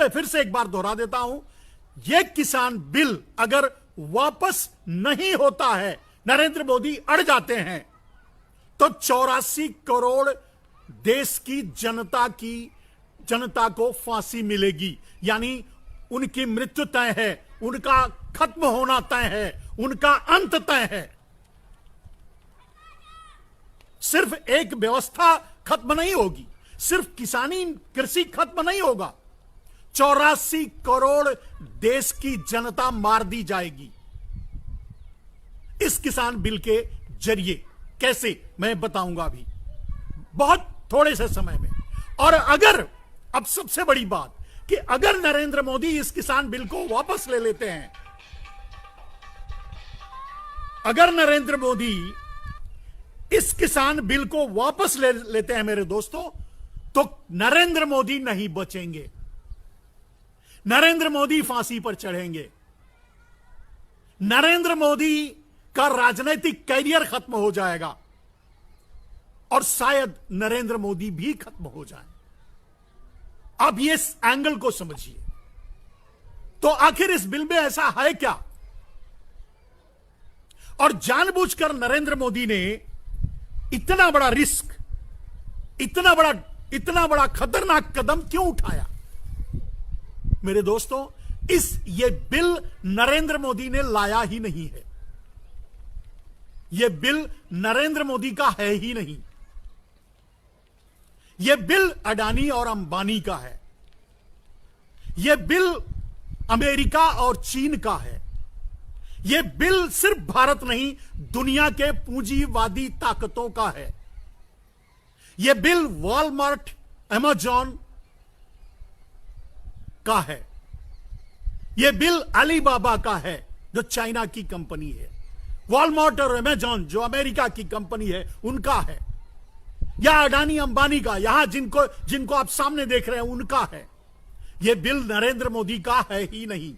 मैं फिर से एक बार दोहरा देता हूं, यह किसान बिल अगर वापस नहीं होता है, नरेंद्र मोदी अड़ जाते हैं, तो 84 करोड़ देश की जनता को फांसी मिलेगी। यानी उनकी मृत्यु तय है, उनका खत्म होना तय है, उनका अंत तय है। सिर्फ एक व्यवस्था खत्म नहीं होगी, सिर्फ किसानी कृषि खत्म नहीं होगा, 84 करोड़ देश की जनता मार दी जाएगी इस किसान बिल के जरिए। कैसे, मैं बताऊंगा अभी बहुत थोड़े से समय में। और अगर, अब सबसे बड़ी बात, कि अगर नरेंद्र मोदी इस किसान बिल को वापस ले लेते हैं, अगर नरेंद्र मोदी इस किसान बिल को वापस ले लेते हैं मेरे दोस्तों, तो नरेंद्र मोदी नहीं बचेंगे, नरेंद्र मोदी फांसी पर चढ़ेंगे, नरेंद्र मोदी का राजनीतिक कैरियर खत्म हो जाएगा और शायद नरेंद्र मोदी भी खत्म हो जाए। अब ये इस एंगल को समझिए। तो आखिर इस बिल में ऐसा है क्या? और जानबूझकर नरेंद्र मोदी ने इतना बड़ा रिस्क, इतना बड़ा खतरनाक कदम क्यों उठाया? मेरे दोस्तों, ये बिल नरेंद्र मोदी ने लाया ही नहीं है, यह बिल नरेंद्र मोदी का है ही नहीं, यह बिल अडानी और अंबानी का है, यह बिल अमेरिका और चीन का है, यह बिल सिर्फ भारत नहीं, दुनिया के पूंजीवादी ताकतों का है। यह बिल वॉलमार्ट, अमेजॉन का है, यह बिल अलीबाबा का है जो चाइना की कंपनी है, वॉलमार्ट और अमेजॉन जो अमेरिका की कंपनी है उनका है, या अडानी अंबानी का, यहां जिनको आप सामने देख रहे हैं उनका है। यह बिल नरेंद्र मोदी का है ही नहीं।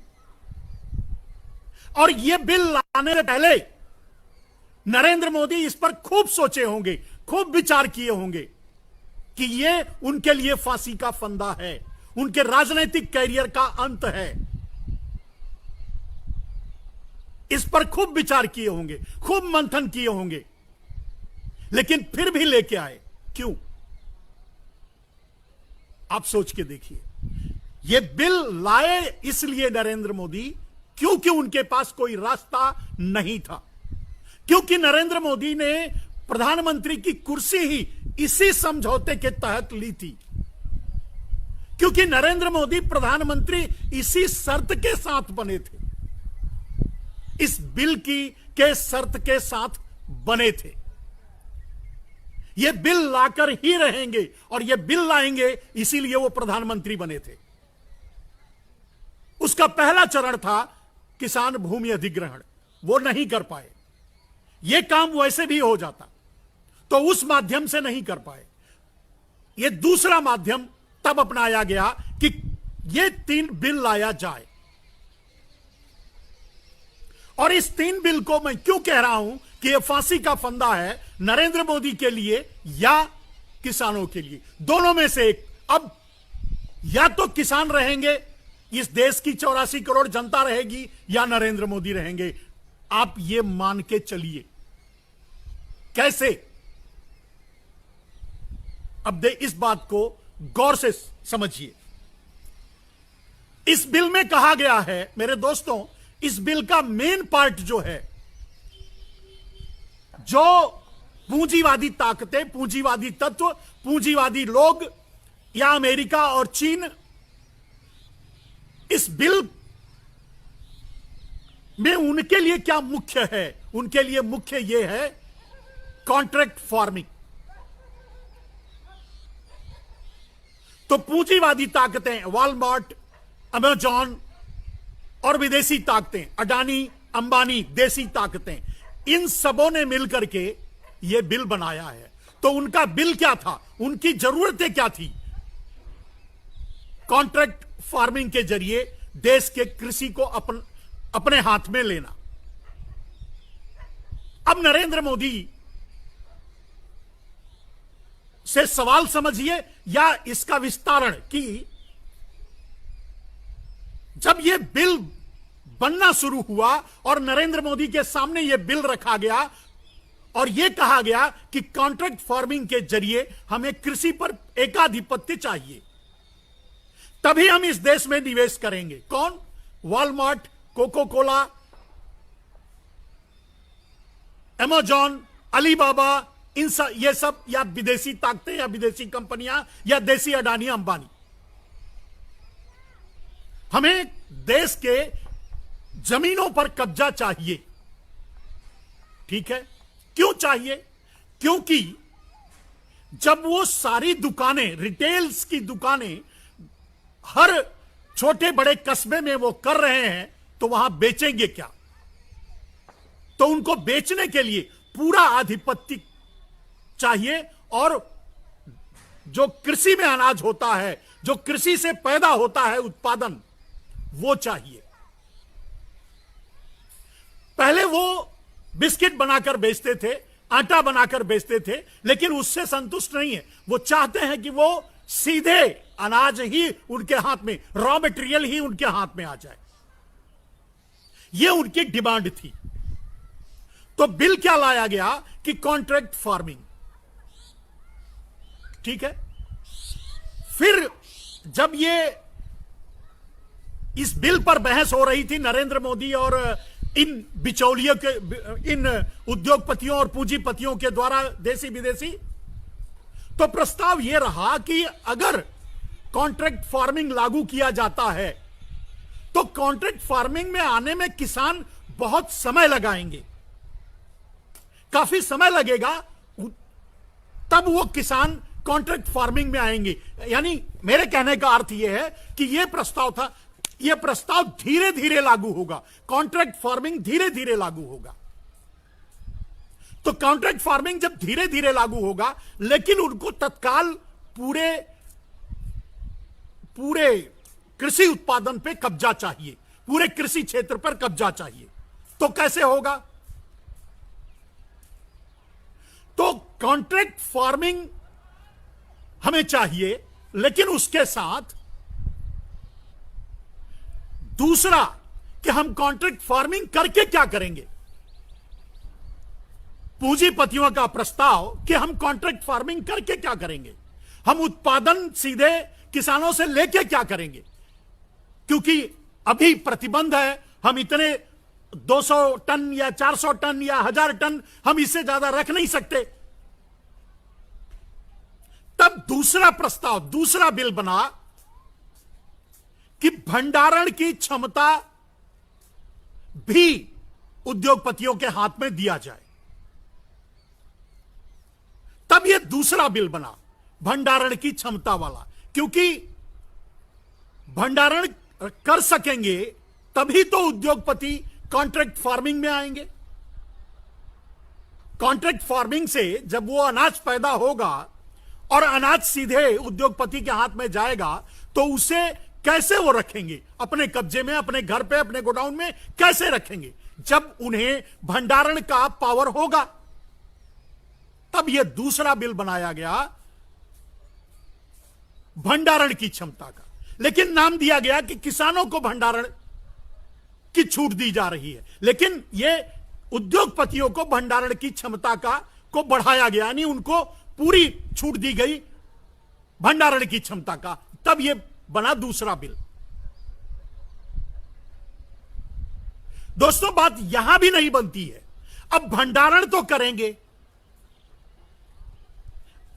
और यह बिल लाने से पहले नरेंद्र मोदी इस पर खूब सोचे होंगे, खूब विचार किए होंगे कि यह उनके लिए फांसी का फंदा है, उनके राजनीतिक कैरियर का अंत है। इस पर खूब विचार किए होंगे, खूब मंथन किए होंगे, लेकिन फिर भी लेके आए। क्यों? आप सोच के देखिए। यह बिल लाए इसलिए नरेंद्र मोदी क्योंकि उनके पास कोई रास्ता नहीं था, क्योंकि नरेंद्र मोदी ने प्रधानमंत्री की कुर्सी ही इसी समझौते के तहत ली थी, क्योंकि नरेंद्र मोदी प्रधानमंत्री इसी शर्त के साथ बने थे, इस बिल के शर्त के साथ बने थे। यह बिल लाकर ही रहेंगे और यह बिल लाएंगे, इसीलिए वो प्रधानमंत्री बने थे। उसका पहला चरण था किसान भूमि अधिग्रहण, वो नहीं कर पाए। यह काम वैसे भी हो जाता तो उस माध्यम से नहीं कर पाए। यह दूसरा माध्यम तब अपनाया गया कि यह 3 बिल लाया जाए। और इस 3 बिल को मैं क्यों कह रहा हूं कि यह फांसी का फंदा है, नरेंद्र मोदी के लिए या किसानों के लिए, दोनों में से एक। अब या तो किसान रहेंगे, इस देश की 84 करोड़ जनता रहेगी, या नरेंद्र मोदी रहेंगे। आप यह मान के चलिए। कैसे? अब इस बात को गौर से समझिए। इस बिल में कहा गया है मेरे दोस्तों, इस बिल का मेन पार्ट जो है, जो पूंजीवादी ताकतें, पूंजीवादी तत्व, पूंजीवादी लोग या अमेरिका और चीन, इस बिल में उनके लिए क्या मुख्य है? उनके लिए मुख्य यह है कॉन्ट्रैक्ट फार्मिंग। तो पूंजीवादी ताकतें, वॉलमार्ट, अमेजॉन और विदेशी ताकतें, अडानी अंबानी, देसी ताकतें, इन सबों ने मिलकर के यह बिल बनाया है। तो उनका बिल क्या था? उनकी जरूरतें क्या थी? कॉन्ट्रैक्ट फार्मिंग के जरिए देश के कृषि को अपने हाथ में लेना। अब नरेंद्र मोदी से सवाल समझिए या इसका विस्तारण कि जब यह बिल बनना शुरू हुआ और नरेंद्र मोदी के सामने यह बिल रखा गया और यह कहा गया कि कॉन्ट्रैक्ट फार्मिंग के जरिए हमें कृषि पर एकाधिपत्य चाहिए, तभी हम इस देश में निवेश करेंगे। कौन? Walmart, coca cola, Amazon, Alibaba, ये सब या विदेशी ताकतें या विदेशी कंपनियां या देसी अडानी अंबानी। हमें देश के जमीनों पर कब्जा चाहिए। ठीक है, क्यों चाहिए? क्योंकि जब वो सारी दुकानें, रिटेल्स की दुकानें हर छोटे बड़े कस्बे में वो कर रहे हैं, तो वहां बेचेंगे क्या? तो उनको बेचने के लिए पूरा आधिपत्य चाहिए, और जो कृषि में अनाज होता है, जो कृषि से पैदा होता है उत्पादन, वो चाहिए। पहले वो बिस्किट बनाकर बेचते थे, आटा बनाकर बेचते थे, लेकिन उससे संतुष्ट नहीं है। वो चाहते हैं कि वो सीधे अनाज ही उनके हाथ में, रॉ मटेरियल ही उनके हाथ में आ जाए। ये उनकी डिमांड थी। तो बिल क्या लाया गया कि कॉन्ट्रैक्ट फार्मिंग। ठीक है, फिर जब ये इस बिल पर बहस हो रही थी नरेंद्र मोदी और इन बिचौलियों के, इन उद्योगपतियों और पूंजीपतियों के द्वारा, देसी विदेशी, तो प्रस्ताव यह रहा कि अगर कॉन्ट्रैक्ट फार्मिंग लागू किया जाता है तो कॉन्ट्रैक्ट फार्मिंग में आने में किसान बहुत समय लगाएंगे, काफी समय लगेगा, तब वो किसान कॉन्ट्रैक्ट फार्मिंग में आएंगे। यानी मेरे कहने का अर्थ यह है कि यह प्रस्ताव था, यह प्रस्ताव धीरे धीरे लागू होगा, कॉन्ट्रैक्ट फार्मिंग धीरे धीरे लागू होगा। तो कॉन्ट्रैक्ट फार्मिंग जब धीरे धीरे लागू होगा, लेकिन उनको तत्काल पूरे कृषि उत्पादन पे कब्जा चाहिए, पूरे कृषि क्षेत्र पर कब्जा चाहिए। तो कैसे होगा? तो कॉन्ट्रैक्ट फार्मिंग हमें चाहिए, लेकिन उसके साथ दूसरा कि हम कॉन्ट्रैक्ट फार्मिंग करके क्या करेंगे। पूंजीपतियों का प्रस्ताव कि हम कॉन्ट्रैक्ट फार्मिंग करके क्या करेंगे, हम उत्पादन सीधे किसानों से लेके क्या करेंगे, क्योंकि अभी प्रतिबंध है, हम इतने 200 टन या 400 टन या 1000 टन हम इससे ज्यादा रख नहीं सकते। तब दूसरा प्रस्ताव, दूसरा बिल बना कि भंडारण की क्षमता भी उद्योगपतियों के हाथ में दिया जाए। तब यह दूसरा बिल बना भंडारण की क्षमता वाला, क्योंकि भंडारण कर सकेंगे तभी तो उद्योगपति कॉन्ट्रैक्ट फार्मिंग में आएंगे। कॉन्ट्रैक्ट फार्मिंग से जब वो अनाज पैदा होगा और अनाज सीधे उद्योगपति के हाथ में जाएगा, तो उसे कैसे वो रखेंगे अपने कब्जे में, अपने घर पे, अपने गोडाउन में कैसे रखेंगे? जब उन्हें भंडारण का पावर होगा। तब यह दूसरा बिल बनाया गया भंडारण की क्षमता का, लेकिन नाम दिया गया कि किसानों को भंडारण की छूट दी जा रही है, लेकिन यह उद्योगपतियों को भंडारण की क्षमता को बढ़ाया गया, यानी उनको पूरी छूट दी गई भंडारण की क्षमता का। तब यह बना दूसरा बिल। दोस्तों, बात यहां भी नहीं बनती है। अब भंडारण तो करेंगे,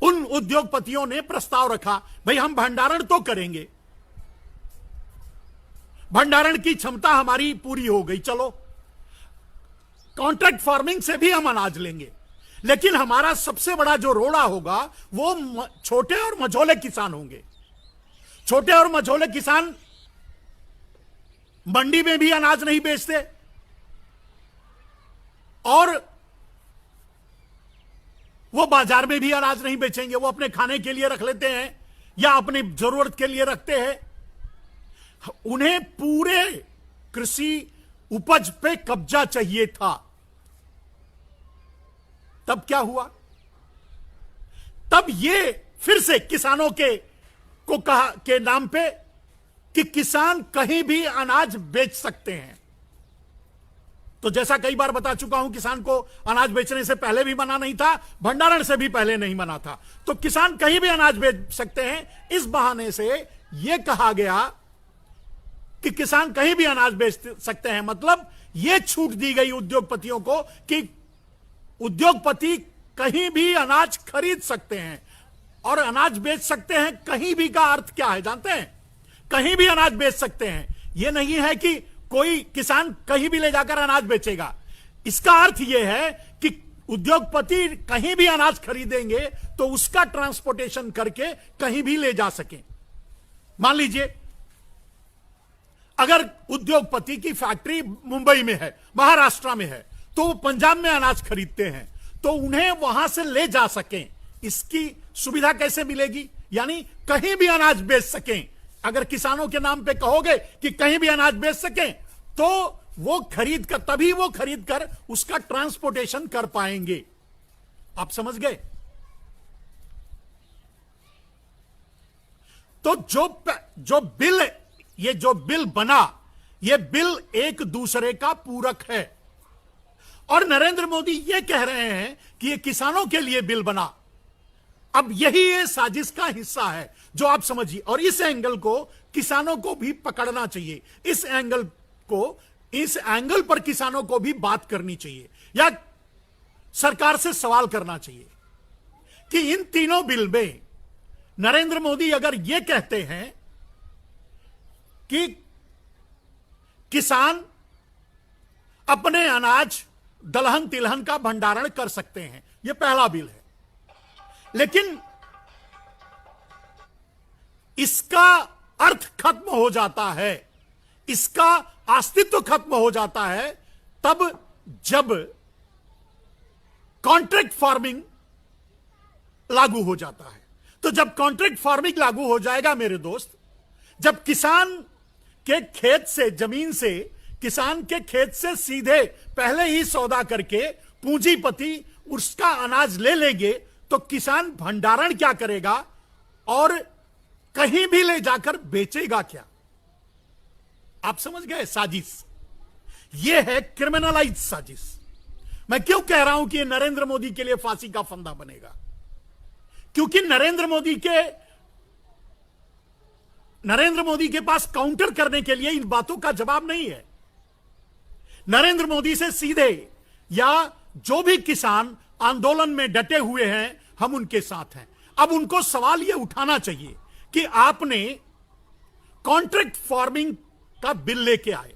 उन उद्योगपतियों ने प्रस्ताव रखा, भाई हम भंडारण तो करेंगे, भंडारण की क्षमता हमारी पूरी हो गई, चलो कॉन्ट्रैक्ट फार्मिंग से भी हम अनाज लेंगे, लेकिन हमारा सबसे बड़ा जो रोड़ा होगा वो छोटे और मझोले किसान होंगे। छोटे और मझोले किसान मंडी में भी अनाज नहीं बेचते और वो बाजार में भी अनाज नहीं बेचेंगे, वो अपने खाने के लिए रख लेते हैं या अपनी जरूरत के लिए रखते हैं। उन्हें पूरे कृषि उपज पे कब्जा चाहिए था। तब क्या हुआ? तब ये फिर से किसानों के नाम पे कि किसान कहीं भी अनाज बेच सकते हैं। तो जैसा कई बार बता चुका हूं, किसान को अनाज बेचने से पहले भी मना नहीं था, भंडारण से भी पहले नहीं मना था। तो किसान कहीं भी अनाज बेच सकते हैं। इस बहाने से यह कहा गया कि किसान कहीं भी अनाज बेच सकते हैं, मतलब यह छूट दी गई उद्योगपतियों को कि उद्योगपति कहीं भी अनाज खरीद सकते हैं और अनाज बेच सकते हैं। कहीं भी का अर्थ क्या है जानते हैं? कहीं भी अनाज बेच सकते हैं। यह नहीं है कि कोई किसान कहीं भी ले जाकर अनाज बेचेगा। इसका अर्थ यह है कि उद्योगपति कहीं भी अनाज खरीदेंगे तो उसका ट्रांसपोर्टेशन करके कहीं भी ले जा सकें। मान लीजिए अगर उद्योगपति की फैक्ट्री मुंबई में है, महाराष्ट्र में है, तो वो पंजाब में अनाज खरीदते हैं, तो उन्हें वहां से ले जा सकें, इसकी सुविधा कैसे मिलेगी? यानी कहीं भी अनाज बेच सकें। अगर किसानों के नाम पे कहोगे कि कहीं भी अनाज बेच सकें, तो वो खरीद कर, तभी वो खरीद कर उसका ट्रांसपोर्टेशन कर पाएंगे। आप समझ गए? तो जो बिल बना, ये बिल एक दूसरे का पूरक है। और नरेंद्र मोदी ये कह रहे हैं कि ये किसानों के लिए बिल बना। अब यही ये साजिश का हिस्सा है जो आप समझिए। और इस एंगल को किसानों को भी पकड़ना चाहिए। इस एंगल पर किसानों को भी बात करनी चाहिए या सरकार से सवाल करना चाहिए कि इन तीनों बिल में नरेंद्र मोदी अगर यह कहते हैं कि किसान अपने अनाज दलहन तिलहन का भंडारण कर सकते हैं, यह पहला बिल है, लेकिन इसका अर्थ खत्म हो जाता है, इसका अस्तित्व खत्म हो जाता है तब जब कॉन्ट्रैक्ट फार्मिंग लागू हो जाता है। तो जब कॉन्ट्रैक्ट फार्मिंग लागू हो जाएगा मेरे दोस्त, जब किसान के खेत से, जमीन से, किसान के खेत से सीधे पहले ही सौदा करके पूंजीपति उसका अनाज ले लेंगे, तो किसान भंडारण क्या करेगा और कहीं भी ले जाकर बेचेगा क्या? आप समझ गए साजिश? यह है क्रिमिनलाइज साजिश। मैं क्यों कह रहा हूं कि यह नरेंद्र मोदी के लिए फांसी का फंदा बनेगा? क्योंकि नरेंद्र मोदी के पास काउंटर करने के लिए इन बातों का जवाब नहीं है। नरेंद्र मोदी से सीधे, या जो भी किसान आंदोलन में डटे हुए हैं, हम उनके साथ हैं। अब उनको सवाल यह उठाना चाहिए कि आपने कॉन्ट्रैक्ट फार्मिंग का बिल लेके आए।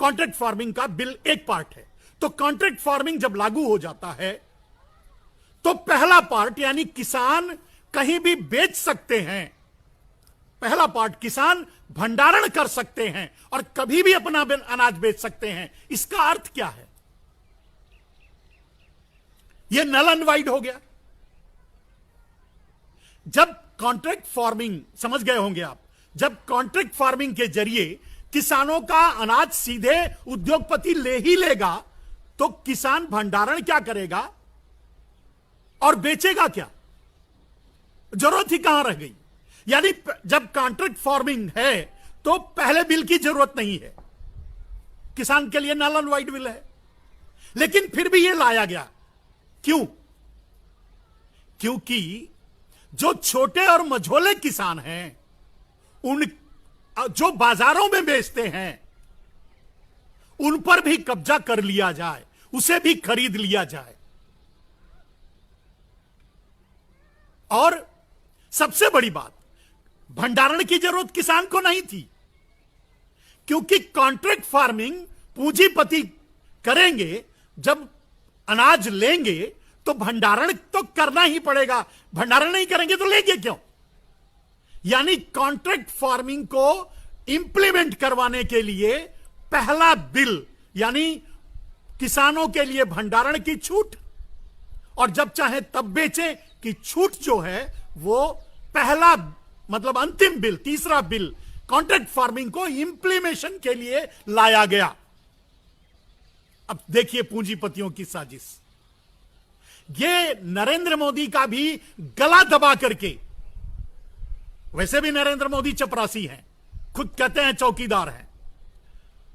कॉन्ट्रैक्ट फार्मिंग का बिल एक पार्ट है। तो कॉन्ट्रैक्ट फार्मिंग जब लागू हो जाता है तो पहला पार्ट यानी किसान कहीं भी बेच सकते हैं, पहला पार्ट किसान भंडारण कर सकते हैं और कभी भी अपना अनाज बेच सकते हैं। इसका अर्थ क्या है? यह नल एंड वाइड हो गया। जब कॉन्ट्रैक्ट फार्मिंग, समझ गए होंगे आप, जब कॉन्ट्रैक्ट फार्मिंग के जरिए किसानों का अनाज सीधे उद्योगपति ले ही लेगा, तो किसान भंडारण क्या करेगा और बेचेगा क्या? जरूरत ही कहां रह गई? यानी जब कॉन्ट्रैक्ट फार्मिंग है तो पहले बिल की जरूरत नहीं है, किसान के लिए नल एंड वाइड बिल है। लेकिन फिर भी यह लाया गया, क्यों? क्योंकि जो छोटे और मझोले किसान हैं, उन जो बाजारों में बेचते हैं, उन पर भी कब्जा कर लिया जाए, उसे भी खरीद लिया जाए। और सबसे बड़ी बात, भंडारण की जरूरत किसान को नहीं थी, क्योंकि कॉन्ट्रैक्ट फार्मिंग पूंजीपति करेंगे। जब अनाज लेंगे तो भंडारण तो करना ही पड़ेगा, भंडारण नहीं करेंगे तो लेंगे क्यों? यानी कॉन्ट्रैक्ट फार्मिंग को इंप्लीमेंट करवाने के लिए पहला बिल, यानी किसानों के लिए भंडारण की छूट और जब चाहे तब बेचें की छूट जो है, वो पहला मतलब अंतिम बिल, तीसरा बिल कॉन्ट्रैक्ट फार्मिंग को इंप्लीमेशन के लिए लाया गया। अब देखिए पूंजीपतियों की साजिश। ये नरेंद्र मोदी का भी गला दबा करके, वैसे भी नरेंद्र मोदी चपरासी हैं, खुद कहते हैं चौकीदार हैं,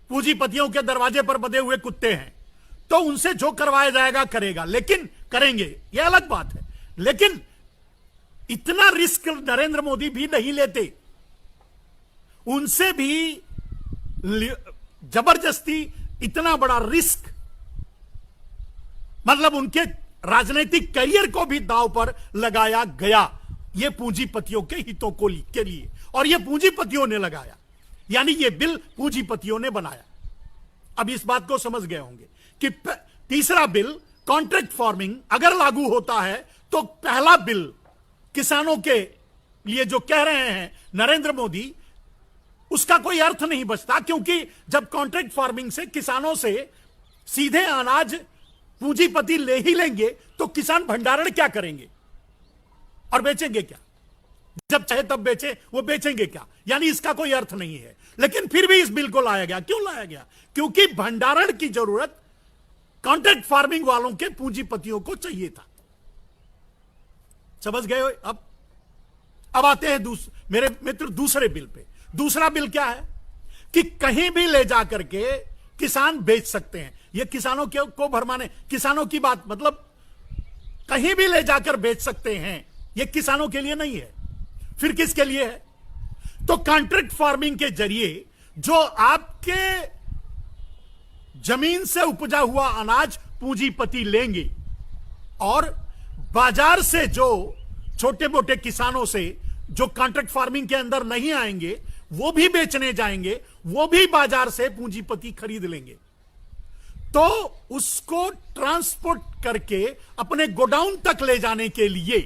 पूंजीपतियों के दरवाजे पर बंधे हुए कुत्ते हैं, तो उनसे जो करवाया जाएगा करेगा, लेकिन करेंगे, यह अलग बात है। लेकिन इतना रिस्क नरेंद्र मोदी भी नहीं लेते, उनसे भी जबरदस्ती इतना बड़ा रिस्क, मतलब उनके राजनीतिक करियर को भी दांव पर लगाया गया, यह पूंजीपतियों के हितों को के लिए, और यह पूंजीपतियों ने लगाया, यानी यह बिल पूंजीपतियों ने बनाया। अब इस बात को समझ गए होंगे कि तीसरा बिल कॉन्ट्रैक्ट फार्मिंग अगर लागू होता है तो पहला बिल किसानों के लिए जो कह रहे हैं नरेंद्र मोदी, उसका कोई अर्थ नहीं बचता, क्योंकि जब कॉन्ट्रैक्ट फार्मिंग से किसानों से सीधे अनाज पूंजीपति ले ही लेंगे तो किसान भंडारण क्या करेंगे और बेचेंगे क्या? जब चाहे तब बेचे, वो बेचेंगे क्या? यानी इसका कोई अर्थ नहीं है। लेकिन फिर भी इस बिल को लाया गया। क्यों लाया गया? क्योंकि भंडारण की जरूरत कॉन्ट्रैक्ट फार्मिंग वालों के पूंजीपतियों को चाहिए था। समझ गए? अब आते हैं मेरे मित्र दूसरे बिल पे। दूसरा बिल क्या है कि कहीं भी ले जाकर के किसान बेच सकते हैं। यह किसानों को भरमाने, किसानों की बात, मतलब कहीं भी ले जाकर बेच सकते हैं, यह किसानों के लिए नहीं है। फिर किसके लिए है? तो कॉन्ट्रैक्ट फार्मिंग के जरिए जो आपके जमीन से उपजा हुआ अनाज पूंजीपति लेंगे और बाजार से जो छोटे मोटे किसानों से जो कॉन्ट्रैक्ट फार्मिंग के अंदर नहीं आएंगे वो भी बेचने जाएंगे, वो भी बाजार से पूंजीपति खरीद लेंगे, तो उसको ट्रांसपोर्ट करके अपने गोडाउन तक ले जाने के लिए,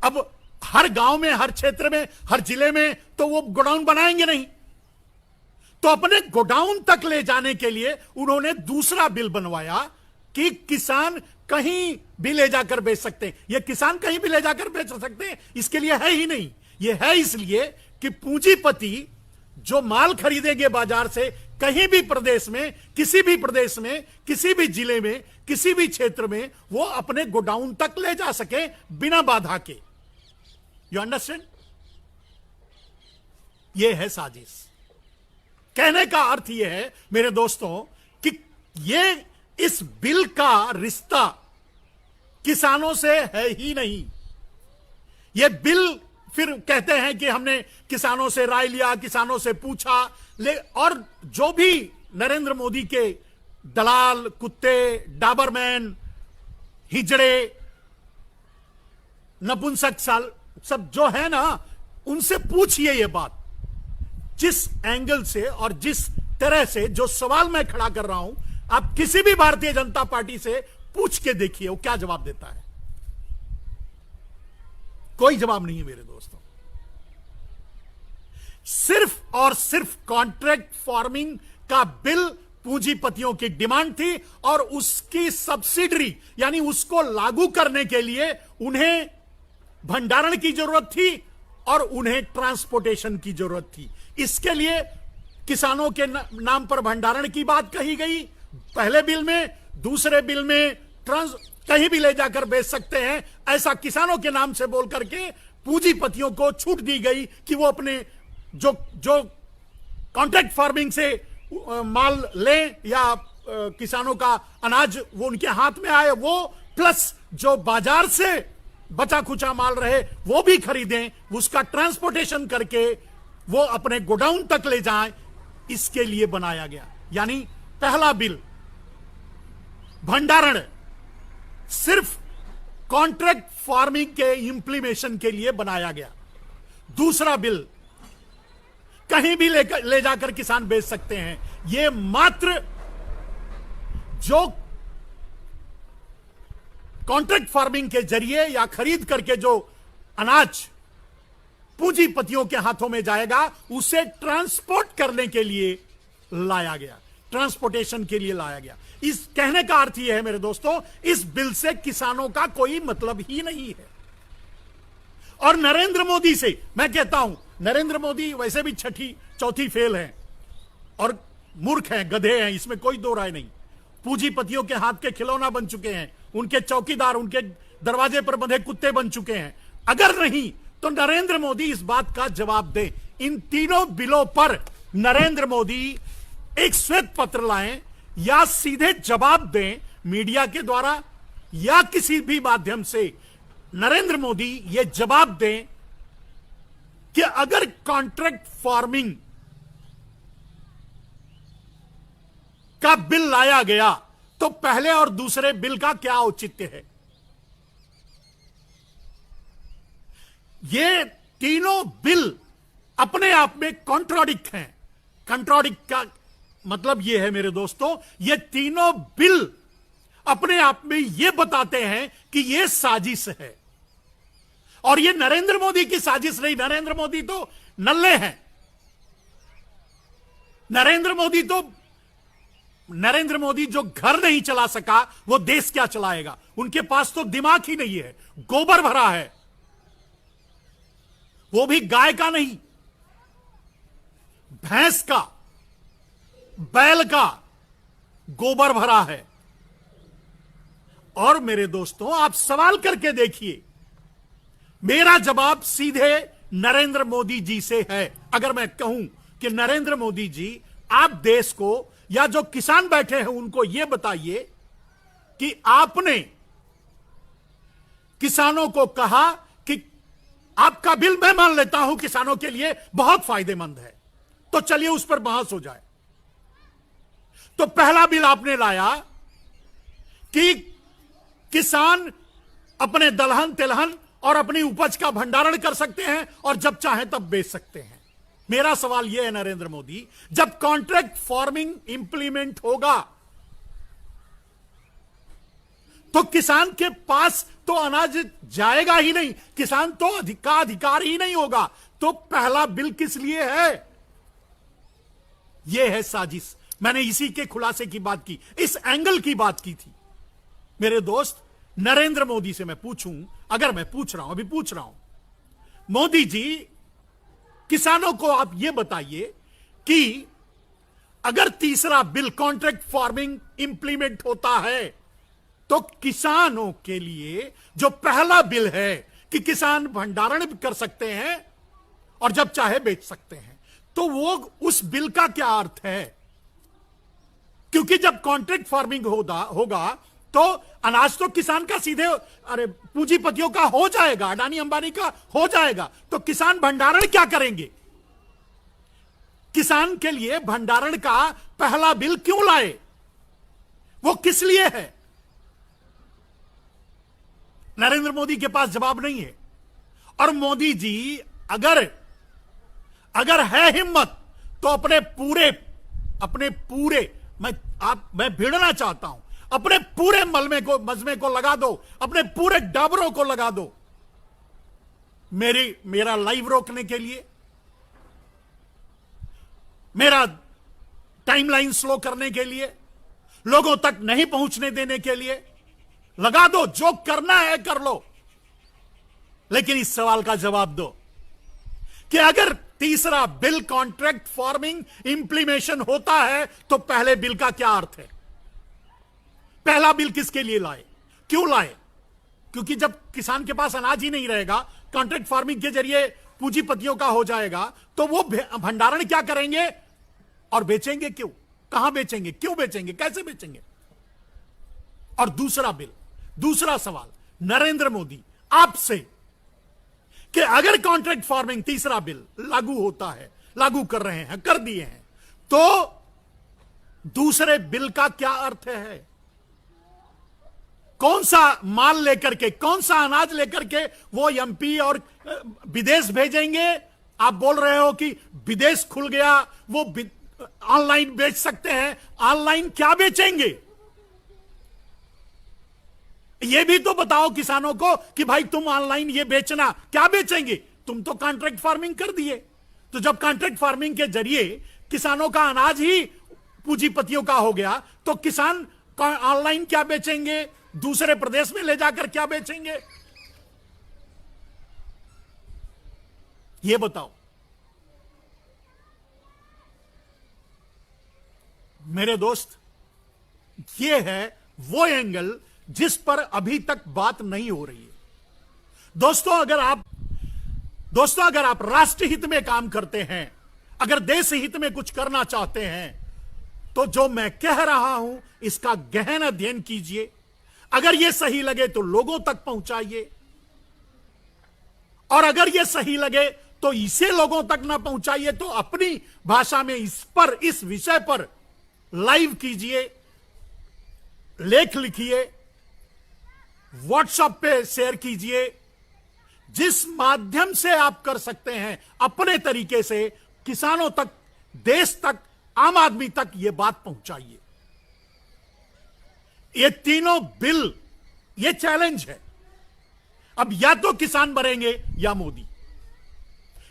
अब हर गांव में, हर क्षेत्र में, हर जिले में तो वो गोडाउन बनाएंगे नहीं, तो अपने गोडाउन तक ले जाने के लिए उन्होंने दूसरा बिल बनवाया कि किसान कहीं भी ले जाकर बेच सकते हैं। ये किसान कहीं भी ले जाकर बेच सकते हैं इसके लिए है ही नहीं, ये है इसलिए कि पूंजीपति जो माल खरीदेंगे बाजार से कहीं भी प्रदेश में, किसी भी प्रदेश में, किसी भी जिले में, किसी भी क्षेत्र में, वो अपने गोडाउन तक ले जा सके बिना बाधा के। You understand? ये है साजिश। कहने का अर्थ यह है मेरे दोस्तों कि ये इस बिल का रिश्ता किसानों से है ही नहीं। यह बिल फिर कहते हैं कि हमने किसानों से राय लिया, किसानों से पूछा, और जो भी नरेंद्र मोदी के दलाल, कुत्ते, डाबरमैन, हिजड़े, नपुंसक साल सब जो है ना, उनसे पूछिए ये बात। जिस एंगल से और जिस तरह से जो सवाल मैं खड़ा कर रहा हूं, आप किसी भी भारतीय जनता पार्टी से पूछ के देखिए वो क्या जवाब देता है। कोई जवाब नहीं है मेरे दोस्तों। सिर्फ और सिर्फ कॉन्ट्रैक्ट फार्मिंग का बिल पूंजीपतियों की डिमांड थी और उसकी सब्सिडरी यानी उसको लागू करने के लिए उन्हें भंडारण की जरूरत थी और उन्हें ट्रांसपोर्टेशन की जरूरत थी। इसके लिए किसानों के नाम पर भंडारण की बात कही गई पहले बिल में, दूसरे बिल में कहीं भी ले जाकर बेच सकते हैं ऐसा किसानों के नाम से बोल करके पूंजीपतियों को छूट दी गई कि वो अपने जो कॉन्ट्रैक्ट फार्मिंग से माल लें या किसानों का अनाज वो उनके हाथ में आए, वो प्लस जो बाजार से बचा खुचा माल रहे वो भी खरीदें, उसका ट्रांसपोर्टेशन करके वो अपने गोडाउन तक ले जाएं, इसके लिए बनाया गया। यानी पहला बिल भंडारण सिर्फ कॉन्ट्रैक्ट फार्मिंग के इंप्लीमेशन के लिए बनाया गया। दूसरा बिल कहीं भी ले जाकर किसान बेच सकते हैं। यह मात्र जो कॉन्ट्रैक्ट फार्मिंग के जरिए या खरीद करके जो अनाज पूंजीपतियों के हाथों में जाएगा उसे ट्रांसपोर्ट करने के लिए लाया गया, ट्रांसपोर्टेशन के लिए लाया गया। इस कहने का अर्थ यह है मेरे दोस्तों, इस बिल से किसानों का कोई मतलब ही नहीं है। और नरेंद्र मोदी से मैं कहता हूं, नरेंद्र मोदी वैसे भी चौथी फेल है और मूर्ख हैं, गधे हैं, इसमें कोई दो राय नहीं। पूंजीपतियों के हाथ के खिलौना बन चुके हैं, उनके चौकीदार, उनके दरवाजे पर बंधे कुत्ते बन चुके हैं। अगर नहीं तो नरेंद्र मोदी इस बात का जवाब दे। इन तीनों बिलों पर नरेंद्र मोदी एक श्वेत पत्र लाएं या सीधे जवाब दें मीडिया के द्वारा या किसी भी माध्यम से। नरेंद्र मोदी यह जवाब दें कि अगर कॉन्ट्रैक्ट फार्मिंग का बिल लाया गया तो पहले और दूसरे बिल का क्या औचित्य है। ये तीनों बिल अपने आप में कॉन्ट्राडिक्ट हैं। कॉन्ट्राडिक्ट का मतलब यह है मेरे दोस्तों, ये तीनों बिल अपने आप में यह बताते हैं कि यह साजिश है। और यह नरेंद्र मोदी की साजिश नहीं। नरेंद्र मोदी तो नल्ले हैं। नरेंद्र मोदी जो घर नहीं चला सका वो देश क्या चलाएगा। उनके पास तो दिमाग ही नहीं है, गोबर भरा है, वो भी गाय का नहीं, भैंस का, बैल का गोबर भरा है। और मेरे दोस्तों आप सवाल करके देखिए, मेरा जवाब सीधे नरेंद्र मोदी जी से है। अगर मैं कहूं कि नरेंद्र मोदी जी आप देश को या जो किसान बैठे हैं उनको यह बताइए कि आपने किसानों को कहा कि आपका बिल मैं मान लेता हूं किसानों के लिए बहुत फायदेमंद है, तो चलिए उस पर बहस हो जाए। तो पहला बिल आपने लाया कि किसान अपने दलहन तिलहन और अपनी उपज का भंडारण कर सकते हैं और जब चाहें तब बेच सकते हैं। मेरा सवाल यह है नरेंद्र मोदी, जब कॉन्ट्रैक्ट फार्मिंग इंप्लीमेंट होगा तो किसान के पास तो अनाज जाएगा ही नहीं, किसान तो अधिकार ही नहीं होगा। तो पहला बिल किस लिए है? यह है साजिश। मैंने इसी के खुलासे की बात की, इस एंगल की बात की थी। मेरे दोस्त नरेंद्र मोदी से मैं पूछूं, अगर मैं पूछ रहा हूं, अभी पूछ रहा हूं, मोदी जी किसानों को आप यह बताइए कि अगर तीसरा बिल कॉन्ट्रैक्ट फार्मिंग इंप्लीमेंट होता है तो किसानों के लिए जो पहला बिल है कि किसान भंडारण भी कर सकते हैं और जब चाहे बेच सकते हैं, तो वो उस बिल का क्या अर्थ है? क्योंकि जब कॉन्ट्रैक्ट फार्मिंग होगा तो अनाज तो किसान का सीधे पूंजीपतियों का हो जाएगा, अडानी अंबानी का हो जाएगा। तो किसान भंडारण क्या करेंगे? किसान के लिए भंडारण का पहला बिल क्यों लाए? वो किस लिए है? नरेंद्र मोदी के पास जवाब नहीं है। और मोदी जी अगर है हिम्मत तो अपने पूरे मैं भिड़ना चाहता हूं, अपने पूरे मजमे को लगा दो, अपने पूरे डाबरों को लगा दो मेरा लाइव रोकने के लिए, मेरा टाइमलाइन स्लो करने के लिए, लोगों तक नहीं पहुंचने देने के लिए। लगा दो, जो करना है कर लो, लेकिन इस सवाल का जवाब दो कि अगर तीसरा बिल कॉन्ट्रैक्ट फार्मिंग इंप्लीमेशन होता है तो पहले बिल का क्या अर्थ है? पहला बिल किसके लिए लाए, क्यों लाए? क्योंकि जब किसान के पास अनाज ही नहीं रहेगा, कॉन्ट्रैक्ट फार्मिंग के जरिए पूंजीपतियों का हो जाएगा, तो वो भंडारण क्या करेंगे और बेचेंगे क्यों? कहां बेचेंगे, क्यों बेचेंगे, कैसे बेचेंगे? और दूसरा सवाल नरेंद्र मोदी आपसे कि अगर कॉन्ट्रैक्ट फार्मिंग तीसरा बिल लागू होता है, लागू कर रहे हैं, कर दिए हैं, तो दूसरे बिल का क्या अर्थ है? कौन सा माल लेकर के, कौन सा अनाज लेकर के वो एमपी और विदेश भेजेंगे? आप बोल रहे हो कि विदेश खुल गया, वो ऑनलाइन बेच सकते हैं। ऑनलाइन क्या बेचेंगे? ये भी तो बताओ किसानों को कि भाई तुम ऑनलाइन ये बेचना, क्या बेचेंगे? तुम तो कॉन्ट्रैक्ट फार्मिंग कर दिए। तो जब कॉन्ट्रैक्ट फार्मिंग के जरिए किसानों का अनाज ही पूंजीपतियों का हो गया, तो किसान ऑनलाइन क्या बेचेंगे? दूसरे प्रदेश में ले जाकर क्या बेचेंगे? ये बताओ। मेरे दोस्त, ये है वो एंगल जिस पर अभी तक बात नहीं हो रही है। दोस्तों, अगर आप दोस्तों, अगर आप राष्ट्र हित में काम करते हैं, अगर देश हित में कुछ करना चाहते हैं, तो जो मैं कह रहा हूं इसका गहन अध्ययन कीजिए। अगर यह सही लगे तो लोगों तक पहुंचाइए, और अगर यह सही लगे तो इसे लोगों तक ना पहुंचाइए तो अपनी भाषा में इस विषय पर लाइव कीजिए, लेख लिखिए, व्हाट्सएप पे शेयर कीजिए। जिस माध्यम से आप कर सकते हैं अपने तरीके से किसानों तक, देश तक, आम आदमी तक यह बात पहुंचाइए। ये तीनों बिल, ये चैलेंज है। अब या तो किसान मरेंगे या मोदी,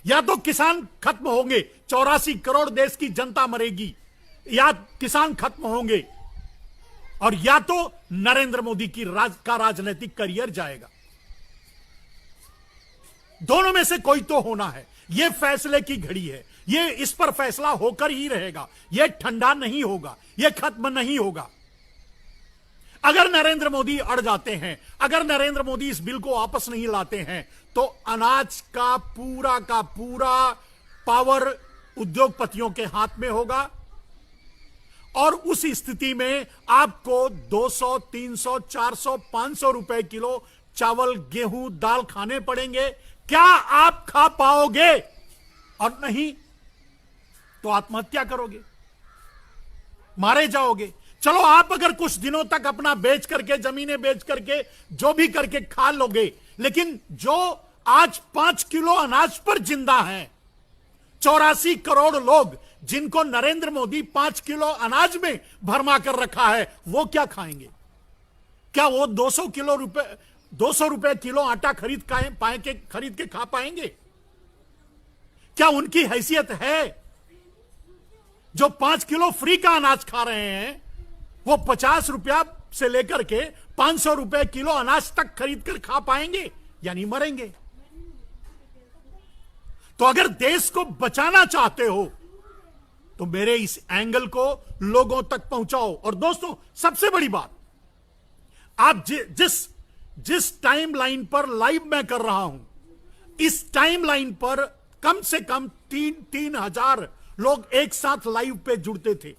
या तो किसान खत्म होंगे, 84 करोड़ देश की जनता मरेगी, या किसान खत्म होंगे, और या तो नरेंद्र मोदी का राजनीतिक करियर जाएगा। दोनों में से कोई तो होना है। यह फैसले की घड़ी है, यह इस पर फैसला होकर ही रहेगा। यह ठंडा नहीं होगा, यह खत्म नहीं होगा। अगर नरेंद्र मोदी अड़ जाते हैं, अगर नरेंद्र मोदी इस बिल को वापस नहीं लाते हैं, तो अनाज का पूरा पावर उद्योगपतियों के हाथ में होगा, और उस स्थिति में आपको 200, 300, 400, 500 रुपए किलो चावल, गेहूं, दाल खाने पड़ेंगे। क्या आप खा पाओगे? और नहीं तो आत्महत्या करोगे, मारे जाओगे। चलो, आप अगर कुछ दिनों तक अपना बेच करके, जमीनें बेच करके, जो भी करके खा लोगे, लेकिन जो आज 5 किलो अनाज पर जिंदा हैं, 84 करोड़ लोग जिनको नरेंद्र मोदी 5 किलो अनाज में भरमा कर रखा है, वो क्या खाएंगे? क्या वो 200 रुपए किलो आटा खरीद के खा पाएंगे? क्या उनकी हैसियत है? जो 5 किलो फ्री का अनाज खा रहे हैं, वो 50 रुपया से लेकर के 500 रुपए किलो अनाज तक खरीद कर खा पाएंगे? यानी मरेंगे। तो अगर देश को बचाना चाहते हो तो मेरे इस एंगल को लोगों तक पहुंचाओ। और दोस्तों, सबसे बड़ी बात, आप जिस टाइम लाइन पर लाइव मैं कर रहा हूं, इस टाइम लाइन पर कम से कम 3,000 लोग एक साथ लाइव पे जुड़ते थे।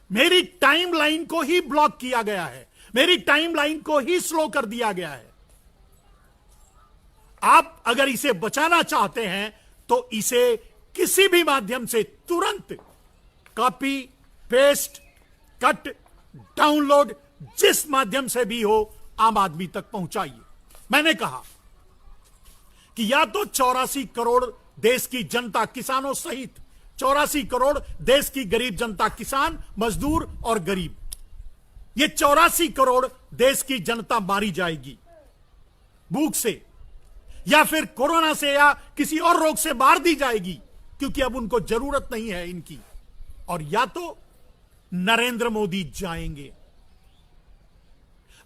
मेरी टाइम लाइन को ही ब्लॉक किया गया है, मेरी टाइम लाइन को ही स्लो कर दिया गया है। आप अगर इसे बचाना चाहते हैं तो इसे किसी भी माध्यम से तुरंत कॉपी, पेस्ट, कट, डाउनलोड, जिस माध्यम से भी हो, आम आदमी तक पहुंचाइए। मैंने कहा कि या तो 84 करोड़ देश की जनता, किसानों सहित 84 करोड़ देश की गरीब जनता, किसान, मजदूर और गरीब, ये 84 करोड़ देश की जनता मारी जाएगी भूख से, या फिर कोरोना से, या किसी और रोग से मार दी जाएगी, क्योंकि अब उनको जरूरत नहीं है इनकी। और या तो नरेंद्र मोदी जाएंगे।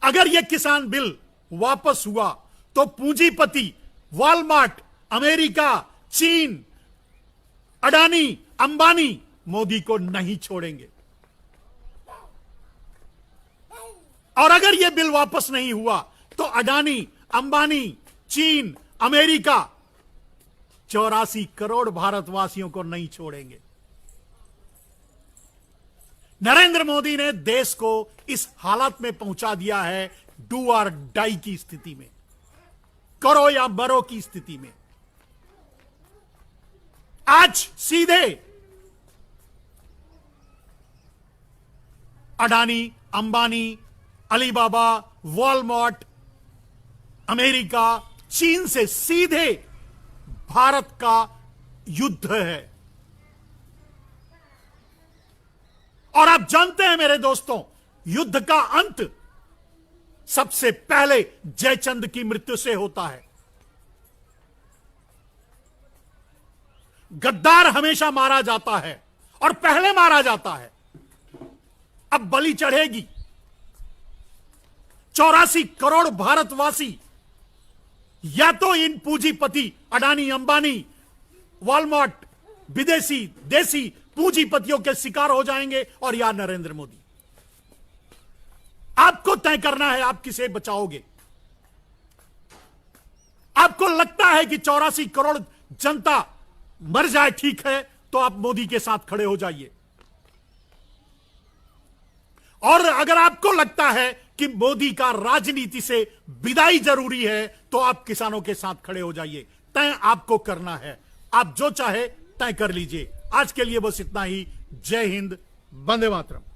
अगर यह किसान बिल वापस हुआ तो पूंजीपति वॉलमार्ट, अमेरिका, चीन, अडानी, अंबानी मोदी को नहीं छोड़ेंगे। और अगर यह बिल वापस नहीं हुआ तो अडानी, अंबानी, चीन, अमेरिका 84 करोड़ भारतवासियों को नहीं छोड़ेंगे। नरेंद्र मोदी ने देश को इस हालत में पहुंचा दिया है, डू और डाई की स्थिति में, करो या मरो की स्थिति में। आज सीधे Adani, Ambani, Alibaba, Walmart, America, चीन से सीधे भारत का युद्ध है। और आप जानते हैं मेरे दोस्तों, युद्ध का अंत सबसे पहले जयचंद की मृत्यु से होता है। गद्दार हमेशा मारा जाता है और पहले मारा जाता है। अब बलि चढ़ेगी। 84 करोड़ भारतवासी या तो इन पूंजीपति अडानी, अंबानी, वॉलमार्ट, विदेशी, देसी पूंजीपतियों के शिकार हो जाएंगे, और या नरेंद्र मोदी। आपको तय करना है आप किसे बचाओगे। आपको लगता है कि 84 करोड़ जनता मर जाए ठीक है, तो आप मोदी के साथ खड़े हो जाइए। और अगर आपको लगता है कि मोदी का राजनीति से विदाई जरूरी है, तो आप किसानों के साथ खड़े हो जाइए। तय आपको करना है, आप जो चाहे तय कर लीजिए। आज के लिए बस इतना ही। जय हिंद, वंदे मातरम।